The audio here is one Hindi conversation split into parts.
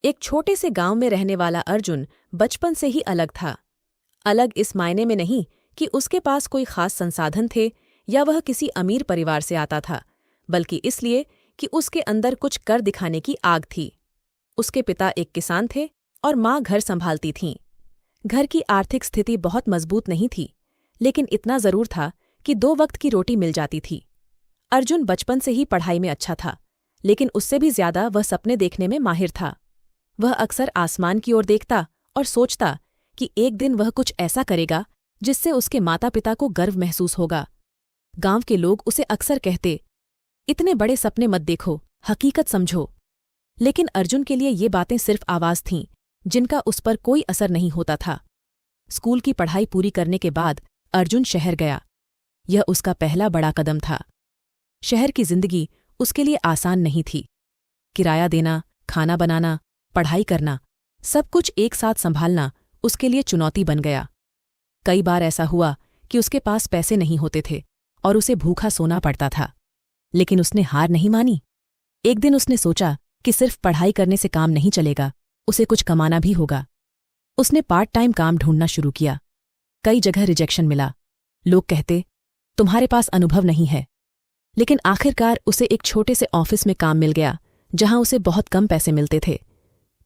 एक छोटे से गांव में रहने वाला अर्जुन बचपन से ही अलग था। अलग इस मायने में नहीं कि उसके पास कोई खास संसाधन थे या वह किसी अमीर परिवार से आता था, बल्कि इसलिए कि उसके अंदर कुछ कर दिखाने की आग थी। उसके पिता एक किसान थे और माँ घर संभालती थीं। घर की आर्थिक स्थिति बहुत मजबूत नहीं थी, लेकिन इतना जरूर था कि 2 वक्त की रोटी मिल जाती थी। अर्जुन बचपन से ही पढ़ाई में अच्छा था, लेकिन उससे भी ज्यादा वह सपने देखने में माहिर था। वह अक्सर आसमान की ओर देखता और सोचता कि एक दिन वह कुछ ऐसा करेगा जिससे उसके माता पिता को गर्व महसूस होगा। गांव के लोग उसे अक्सर कहते, इतने बड़े सपने मत देखो, हकीकत समझो। लेकिन अर्जुन के लिए ये बातें सिर्फ आवाज थीं, जिनका उस पर कोई असर नहीं होता था। स्कूल की पढ़ाई पूरी करने के बाद अर्जुन शहर गया। यह उसका पहला बड़ा कदम था। शहर की जिंदगी उसके लिए आसान नहीं थी। किराया देना, खाना बनाना, पढ़ाई करना, सब कुछ एक साथ संभालना उसके लिए चुनौती बन गया। कई बार ऐसा हुआ कि उसके पास पैसे नहीं होते थे और उसे भूखा सोना पड़ता था, लेकिन उसने हार नहीं मानी। एक दिन उसने सोचा कि सिर्फ पढ़ाई करने से काम नहीं चलेगा, उसे कुछ कमाना भी होगा। उसने पार्ट टाइम काम ढूंढना शुरू किया। कई जगह रिजेक्शन मिला। लोग कहते, तुम्हारे पास अनुभव नहीं है। लेकिन आखिरकार उसे एक छोटे से ऑफिस में काम मिल गया, जहां उसे बहुत कम पैसे मिलते थे।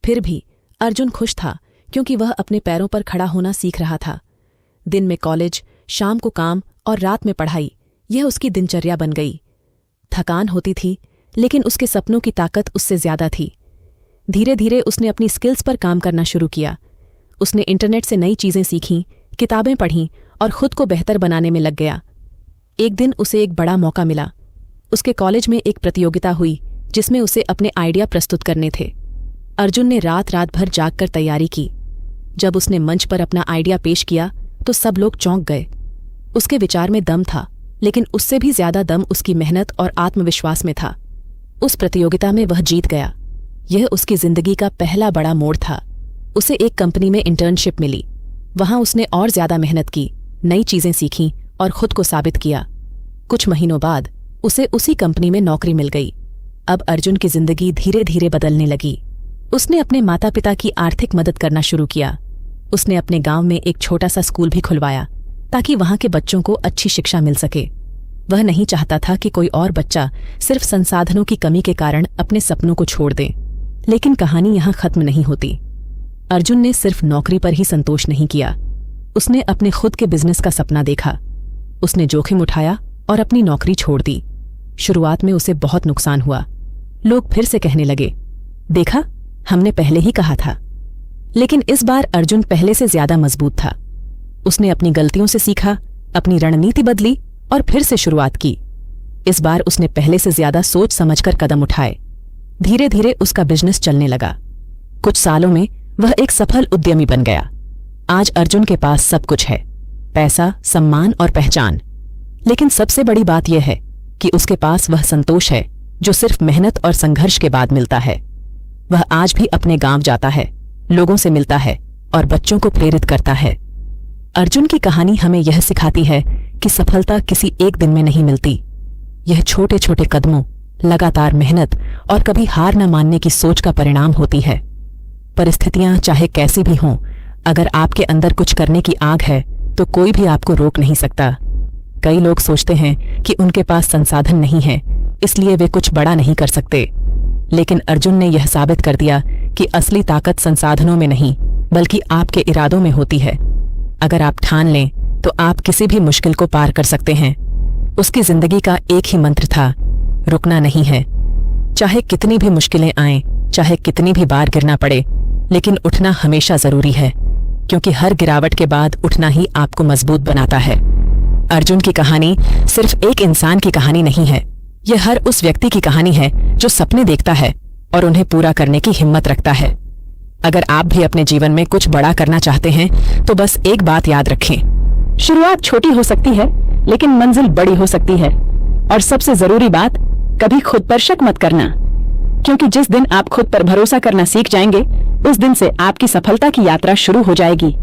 फिर भी अर्जुन खुश था, क्योंकि वह अपने पैरों पर खड़ा होना सीख रहा था। दिन में कॉलेज, शाम को काम और रात में पढ़ाई, यह उसकी दिनचर्या बन गई। थकान होती थी, लेकिन उसके सपनों की ताकत उससे ज्यादा थी। धीरे धीरे उसने अपनी स्किल्स पर काम करना शुरू किया। उसने इंटरनेट से नई चीजें सीखीं, किताबें पढ़ीं और खुद को बेहतर बनाने में लग गया। एक दिन उसे एक बड़ा मौका मिला। उसके कॉलेज में एक प्रतियोगिता हुई, जिसमें उसे अपने आइडिया प्रस्तुत करने थे। अर्जुन ने रात भर जागकर तैयारी की। जब उसने मंच पर अपना आइडिया पेश किया तो सब लोग चौंक गए। उसके विचार में दम था, लेकिन उससे भी ज्यादा दम उसकी मेहनत और आत्मविश्वास में था। उस प्रतियोगिता में वह जीत गया। यह उसकी जिंदगी का पहला बड़ा मोड़ था। उसे एक कंपनी में इंटर्नशिप मिली। वहां उसने और ज्यादा मेहनत की, नई चीजें सीखीं और खुद को साबित किया। कुछ महीनों बाद उसे उसी कंपनी में नौकरी मिल गई। अब अर्जुन की जिंदगी धीरे धीरे बदलने लगी। उसने अपने माता पिता की आर्थिक मदद करना शुरू किया। उसने अपने गांव में एक छोटा सा स्कूल भी खुलवाया, ताकि वहां के बच्चों को अच्छी शिक्षा मिल सके। वह नहीं चाहता था कि कोई और बच्चा सिर्फ संसाधनों की कमी के कारण अपने सपनों को छोड़ दे। लेकिन कहानी यहां खत्म नहीं होती। अर्जुन ने सिर्फ नौकरी पर ही संतोष नहीं किया। उसने अपने खुद के बिजनेस का सपना देखा। उसने जोखिम उठाया और अपनी नौकरी छोड़ दी। शुरुआत में उसे बहुत नुकसान हुआ। लोग फिर से कहने लगे, देखा, हमने पहले ही कहा था। लेकिन इस बार अर्जुन पहले से ज्यादा मजबूत था। उसने अपनी गलतियों से सीखा, अपनी रणनीति बदली और फिर से शुरुआत की। इस बार उसने पहले से ज्यादा सोच समझकर कदम उठाए। धीरे धीरे उसका बिजनेस चलने लगा। कुछ सालों में वह एक सफल उद्यमी बन गया। आज अर्जुन के पास सब कुछ है, पैसा, सम्मान और पहचान। लेकिन सबसे बड़ी बात यह है कि उसके पास वह संतोष है जो सिर्फ मेहनत और संघर्ष के बाद मिलता है। वह आज भी अपने गांव जाता है, लोगों से मिलता है और बच्चों को प्रेरित करता है। अर्जुन की कहानी हमें यह सिखाती है कि सफलता किसी एक दिन में नहीं मिलती। यह छोटे छोटे कदमों, लगातार मेहनत और कभी हार न मानने की सोच का परिणाम होती है। परिस्थितियां चाहे कैसी भी हों, अगर आपके अंदर कुछ करने की आग है तो कोई भी आपको रोक नहीं सकता। कई लोग सोचते हैं कि उनके पास संसाधन नहीं है, इसलिए वे कुछ बड़ा नहीं कर सकते। लेकिन अर्जुन ने यह साबित कर दिया कि असली ताकत संसाधनों में नहीं, बल्कि आपके इरादों में होती है। अगर आप ठान लें तो आप किसी भी मुश्किल को पार कर सकते हैं। उसकी जिंदगी का एक ही मंत्र था, रुकना नहीं है। चाहे कितनी भी मुश्किलें आएं, चाहे कितनी भी बार गिरना पड़े, लेकिन उठना हमेशा जरूरी है, क्योंकि हर गिरावट के बाद उठना ही आपको मजबूत बनाता है। अर्जुन की कहानी सिर्फ एक इंसान की कहानी नहीं है, यह हर उस व्यक्ति की कहानी है जो सपने देखता है और उन्हें पूरा करने की हिम्मत रखता है। अगर आप भी अपने जीवन में कुछ बड़ा करना चाहते हैं तो बस एक बात याद रखें, शुरुआत छोटी हो सकती है लेकिन मंजिल बड़ी हो सकती है। और सबसे जरूरी बात, कभी खुद पर शक मत करना, क्योंकि जिस दिन आप खुद पर भरोसा करना सीख जाएंगे, उस दिन से आपकी सफलता की यात्रा शुरू हो जाएगी।